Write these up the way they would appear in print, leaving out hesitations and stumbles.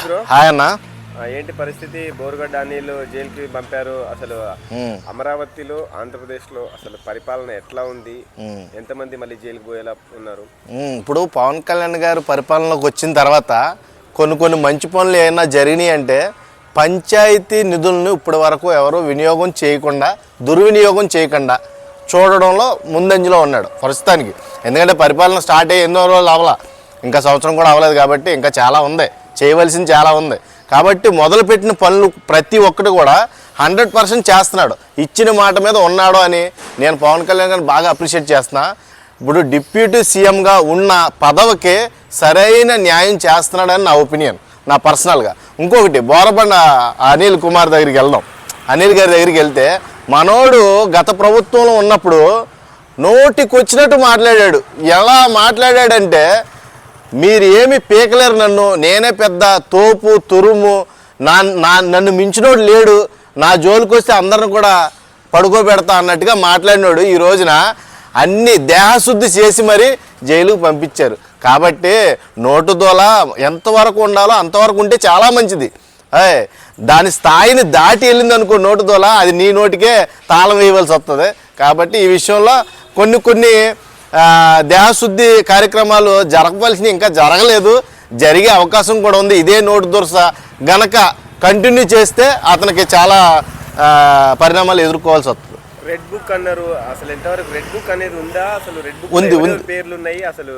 Bro. Hi అన్న. ఏంటి పరిస్థితి? బోరుగడ్డ అనిల్ జైలుకి పంపారు. అసలు అమరావతిలో ఆంధ్రప్రదేశ్లో అసలు పరిపాలన ఎట్లా ఉంది? ఎంతమంది మళ్ళీ జైలుకి పోయేలా ఉన్నారు? ఇప్పుడు పవన్ కళ్యాణ్ గారు పరిపాలనలోకి వచ్చిన తర్వాత కొన్ని మంచి పనులు ఏమైనా జరిగినాయి అంటే పంచాయతీ నిధులను ఇప్పటి వరకు ఎవరు వినియోగం చేయకుండా, దుర్వినియోగం చేయకుండా చూడడంలో ముందంజలో ఉన్నాడు ప్రస్తుతానికి. ఎందుకంటే పరిపాలన స్టార్ట్ అయ్యి ఎన్నో రోజులు అవ్వాల, ఇంకా సంవత్సరం కూడా అవ్వలేదు కాబట్టి ఇంకా చాలా ఉంది, చేయవలసింది చాలా ఉంది. కాబట్టి మొదలుపెట్టిన పనులు ప్రతి ఒక్కటి కూడా 100% చేస్తున్నాడు. ఇచ్చిన మాట మీద ఉన్నాడు అని నేను పవన్ కళ్యాణ్ గారిని బాగా అప్రిషియేట్ చేస్తున్నా. ఇప్పుడు డిప్యూటీ సీఎంగా ఉన్న పదవికి సరైన న్యాయం చేస్తున్నాడని నా ఒపీనియన్, నా పర్సనల్గా. ఇంకొకటి బోరబండ అనిల్ కుమార్ దగ్గరికి వెళ్దాం. అనిల్ గారి దగ్గరికి వెళ్తే మనోడు గత ప్రభుత్వంలో ఉన్నప్పుడు నోటికి వచ్చినట్టు మాట్లాడాడు. ఎలా మాట్లాడాడంటే, మీరు ఏమి పీకలేరు నన్ను, నేనే పెద్ద తోపు తురుము, నన్ను మించినోడు లేడు, నా జోలికి వస్తే అందరిని కూడా పడుకోబెడతా అన్నట్టుగా మాట్లాడినోడు ఈ రోజున అన్ని దేహశుద్ధి చేసి మరీ జైలుకు పంపించారు. కాబట్టి నోటు దోల ఎంతవరకు ఉండాలో అంతవరకు ఉంటే చాలా మంచిది. దాని స్థాయిని దాటి వెళ్ళింది అనుకో నోటు దోల, అది నీ నోటికే తాళం వేయవలసి వస్తుంది. కాబట్టి ఈ విషయంలో కొన్ని దేహశుద్ధి కార్యక్రమాలు జరగవలసినవి ఇంకా జరగలేదు, జరిగే అవకాశం కూడా ఉంది. ఇదే నోటు దురస గనక కంటిన్యూ చేస్తే అతనికి చాలా పరిణామాలు ఎదుర్కోవాల్సి వస్తుంది. రెడ్ బుక్ అన్నారు, అసలు ఎంతవరకు రెడ్ బుక్ అనేది ఉందా? అసలు రెడ్ బుక్ ఉంది పేర్లు ఉన్నాయి అసలు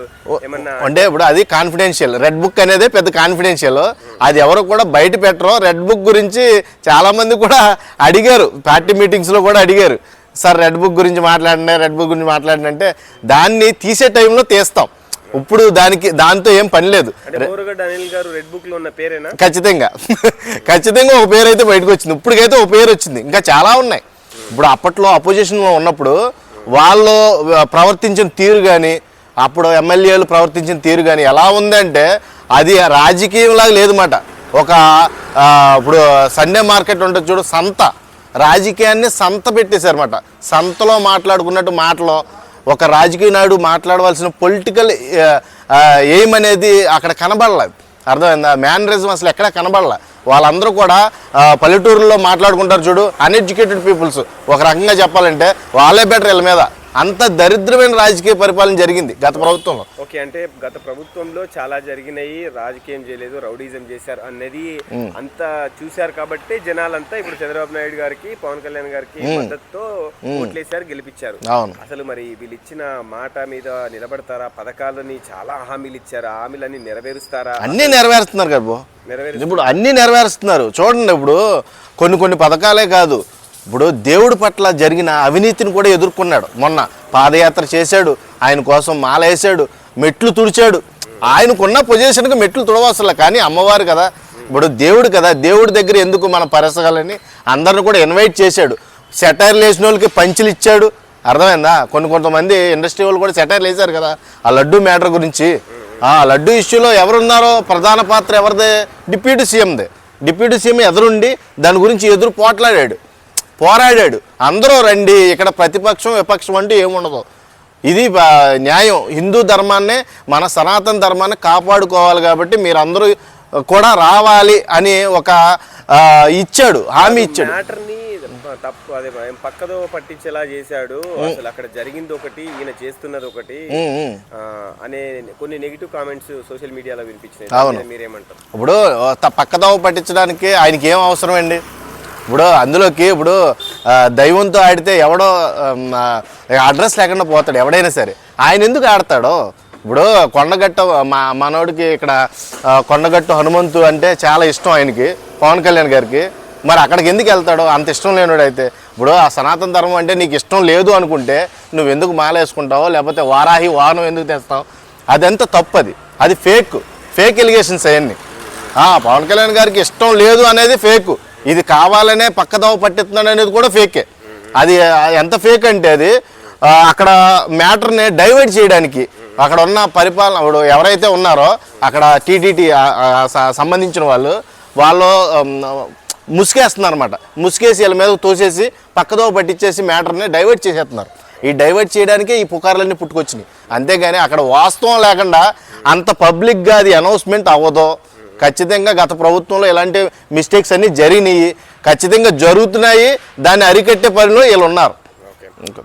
ఏమన్నా అంటే ఇప్పుడు అది కాన్ఫిడెన్షియల్. రెడ్ బుక్ అనేది పెద్ద కాన్ఫిడెన్షియల్, అది ఎవరు కూడా బయట పెట్టరు. రెడ్ బుక్ గురించి చాలా మంది కూడా అడిగారు, పార్టీ మీటింగ్స్లో కూడా అడిగారు, సార్ రెడ్ బుక్ గురించి మాట్లాడినంటే దాన్ని తీసే టైంలో తీస్తాం. ఇప్పుడు దాంతో ఏం పని లేదు. ఖచ్చితంగా ఒక పేరు అయితే బయటకు వచ్చింది. ఇప్పటికైతే ఒక పేరు వచ్చింది, ఇంకా చాలా ఉన్నాయి. ఇప్పుడు అప్పట్లో అపోజిషన్లో ఉన్నప్పుడు వాళ్ళు ప్రవర్తించిన తీరు కానీ, అప్పుడు ఎమ్మెల్యేలు ప్రవర్తించిన తీరు కానీ ఎలా ఉందంటే అది రాజకీయంలాగా లేదన్నమాట. ఇప్పుడు సండే మార్కెట్ ఉంటుంది చూడు, సంత, రాజకీయాన్ని సంత పెట్టేశారన్నమాట. సంతలో మాట్లాడుకున్నట్టు మాటలో ఒక రాజకీయ నాయుడు మాట్లాడవలసిన పొలిటికల్ ఎయిమ్ అనేది అక్కడ కనబడలేదు. అర్థమైందా? మేనరిజం అసలు ఎక్కడ కనబడలే. వాళ్ళందరూ కూడా పల్లెటూరులో మాట్లాడుకుంటారు చూడు, అన్ఎడ్యుకేటెడ్ పీపుల్స్. ఒక రకంగా చెప్పాలంటే వాళ్ళే బెటర్ వీళ్ళ మీద. అంత దరిద్రమైన రాజకీయ పరిపాలన జరిగింది గత ప్రభుత్వంలో. ఓకే, అంటే గత ప్రభుత్వంలో చాలా జరిగినాయి, రాజకీయం చేయలేదు, రౌడీజం చేశారు అనేది అంతా చూశారు. కాబట్టి జనాలంతా ఇప్పుడు చంద్రబాబు నాయుడు గారికి, పవన్ కళ్యాణ్ గారికి మద్దతుతో ఓట్లేశారు, గెలిపించారు. అసలు మరి వీళ్ళు ఇచ్చిన మాట మీద నిలబడతారా? పథకాలని చాలా హామీలు ఇచ్చారు, హామీలన్నీ నెరవేరుస్తారా? అన్ని నెరవేరుస్తున్నారు కదా, ఇప్పుడు అన్ని నెరవేరుస్తున్నారు. చూడండి, ఇప్పుడు కొన్ని పథకాలే కాదు, ఇప్పుడు దేవుడి పట్ల జరిగిన అవినీతిని కూడా ఎదుర్కొన్నాడు. మొన్న పాదయాత్ర చేశాడు, ఆయన కోసం మాల వేసాడు, మెట్లు తుడిచాడు. ఆయనకున్న పొజిషన్కి మెట్లు తుడవసలే, కానీ అమ్మవారు కదా, ఇప్పుడు దేవుడు కదా, దేవుడి దగ్గర ఎందుకు మనం పరసగాలని అందరిని కూడా ఇన్వైట్ చేశాడు. సెటైర్లు వేసిన వాళ్ళకి పంచులు ఇచ్చాడు. అర్థమైందా? కొంతమంది ఇండస్ట్రీ వాళ్ళు కూడా సెటైర్లు వేశారు కదా ఆ లడ్డూ మ్యాటర్ గురించి. ఆ లడ్డూ ఇష్యూలో ఎవరున్నారో ప్రధాన పాత్ర ఎవరిదే? డిప్యూటీ సీఎందే. డిప్యూటీ సీఎం ఎదురుండి దాని గురించి పోరాడాడు. అందరూ రండి, ఇక్కడ ప్రతిపక్షం విపక్షం అంటూ ఏముండదు. ఇది న్యాయం. హిందూ ధర్మాన్నే, మన సనాతన ధర్మాన్ని కాపాడుకోవాలి కాబట్టి మీరందరూ కూడా రావాలి అని ఒక హామీ ఇచ్చాడు. తప్పు అదే పక్కదో పట్టించేలా చేశాడు. అసలు అక్కడ జరిగింది ఒకటి, ఈయన చేస్తున్నది ఒకటి అనే కొన్ని నెగిటివ్ కామెంట్స్ సోషల్ మీడియాలో వినిపించినాయి. మీరేమంటారు? ఇప్పుడు పక్కదో పట్టించడానికి ఆయనకి ఏం అవసరం అండి? ఇప్పుడు అందులోకి ఇప్పుడు దైవంతో ఆడితే ఎవడో అడ్రస్ లేకుండా పోతాడు ఎవడైనా సరే. ఆయన ఎందుకు ఆడతాడో? ఇప్పుడు కొండగట్టు మనోడికి ఇక్కడ కొండగట్టు హనుమంతు అంటే చాలా ఇష్టం ఆయనకి, పవన్ కళ్యాణ్ గారికి. మరి అక్కడికి ఎందుకు వెళ్తాడో? అంత ఇష్టం లేనివాడు అయితే. ఇప్పుడు ఆ సనాతన ధర్మం అంటే నీకు ఇష్టం లేదు అనుకుంటే నువ్వు ఎందుకు మాల వేసుకుంటావో, లేకపోతే వారాహి వాహనం ఎందుకు తెస్తావు? అదంతా తప్పు. అది ఫేక్ ఎలిగేషన్స్ అవన్నీ. పవన్ కళ్యాణ్ గారికి ఇష్టం లేదు అనేది ఫేక్, ఇది కావాలనే పక్కదోవ పట్టిస్తున్నాడు అనేది కూడా ఫేకే. అది ఎంత ఫేక్ అంటే అది అక్కడ మ్యాటర్ని డైవర్ట్ చేయడానికి అక్కడ ఉన్న పరిపాలన ఎవరైతే ఉన్నారో అక్కడ టీటీటీ సంబంధించిన వాళ్ళు ముసుగేస్తున్నారు అనమాట. ముసుగేసి వీళ్ళ మీద తోసేసి పక్కదోవ పట్టించేసి మ్యాటర్ని డైవర్ట్ చేసేస్తున్నారు. ఈ డైవర్ట్ చేయడానికే ఈ పుకార్లన్నీ పుట్టుకొచ్చినాయి. అంతేగాని అక్కడ వాస్తవం లేకుండా అంత పబ్లిక్గా అది అనౌన్స్మెంట్ అవ్వదో, ఖచ్చితంగా గత ప్రభుత్వంలో ఇలాంటి మిస్టేక్స్ అన్నీ జరిగినాయి, ఖచ్చితంగా జరుగుతున్నాయి. దాన్ని అరికట్టే పనిలో వీళ్ళు ఉన్నారు.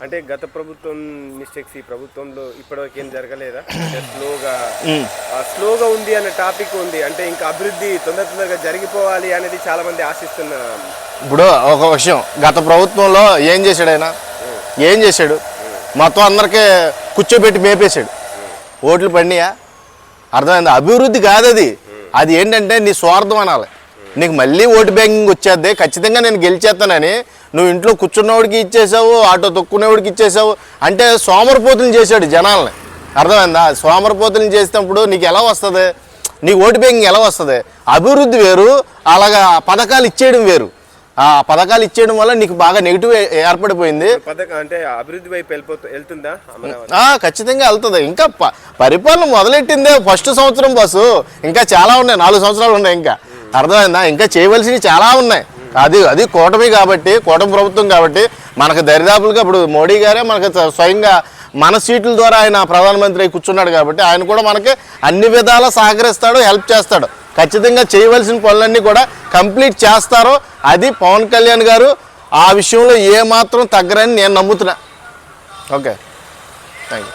అంటే గత ప్రభుత్వం మిస్టేక్స్ ఈ ప్రభుత్వంలో ఇప్పటివరకు ఏం జరగలేదా? స్లోగా ఉంది అనే టాపిక్ ఉంది. అంటే ఇంకా అభివృద్ధి తొందరగా జరిగిపోవాలి అనేది చాలా మంది ఆశిస్తున్నారు. ఇప్పుడు ఒక విషయం, గత ప్రభుత్వంలో ఏం చేశాడు ఆయన? ఏం చేశాడు? మొత్తం అందరికీ కూర్చోబెట్టి మేపేశాడు. ఓట్లు పడినాయా? అర్థమైంది? అభివృద్ధి కాదు అది. అది ఏంటంటే నీ స్వార్థం అనాలి. నీకు మళ్ళీ ఓటు బ్యాంకింగ్ వచ్చేద్ది, ఖచ్చితంగా నేను గెలిచేస్తానని నువ్వు ఇంట్లో కూర్చున్నవాడికి ఇచ్చేసావు, ఆటో తొక్కునేవాడికి ఇచ్చేసావు. అంటే సోమరపోతులు చేశాడు జనాల్ని. అర్థమైందా? సోమరపోతులు చేసినప్పుడు నీకు ఎలా వస్తుంది? నీకు ఓటు బ్యాంకింగ్ ఎలా వస్తుంది? అభివృద్ధి వేరు, అలాగా పథకాలు ఇచ్చేయడం వేరు. ఆ పథకాలు ఇచ్చేయడం వల్ల నీకు బాగా నెగిటివ్ ఏర్పడిపోయింది. అంటే అభివృద్ధి వైపు వెళ్తుందా? ఖచ్చితంగా వెళ్తుంది. ఇంకా పరిపాలన మొదలెట్టిందే ఫస్ట్ సంవత్సరం బస్సు, ఇంకా చాలా ఉన్నాయి, 4 సంవత్సరాలు ఉన్నాయి. ఇంకా అర్థమైందా? ఇంకా చేయవలసినవి చాలా ఉన్నాయి. అది కూటమి కాబట్టి, కూటమి ప్రభుత్వం కాబట్టి మనకు దరిదాపులుగా ఇప్పుడు మోడీ గారే మనకు స్వయంగా మన సీట్ల ద్వారా ఆయన ప్రధానమంత్రి అయి కూర్చున్నాడు కాబట్టి ఆయన కూడా మనకి అన్ని విధాలా సహకరిస్తాడు, హెల్ప్ చేస్తాడు. ఖచ్చితంగా చేయవలసిన పనులన్నీ కూడా కంప్లీట్ చేస్తారు. అది పవన్ కళ్యాణ్ గారు ఆ విషయంలో ఏమాత్రం తగ్గరని నేను నమ్ముతున్నా. Okay, thank you.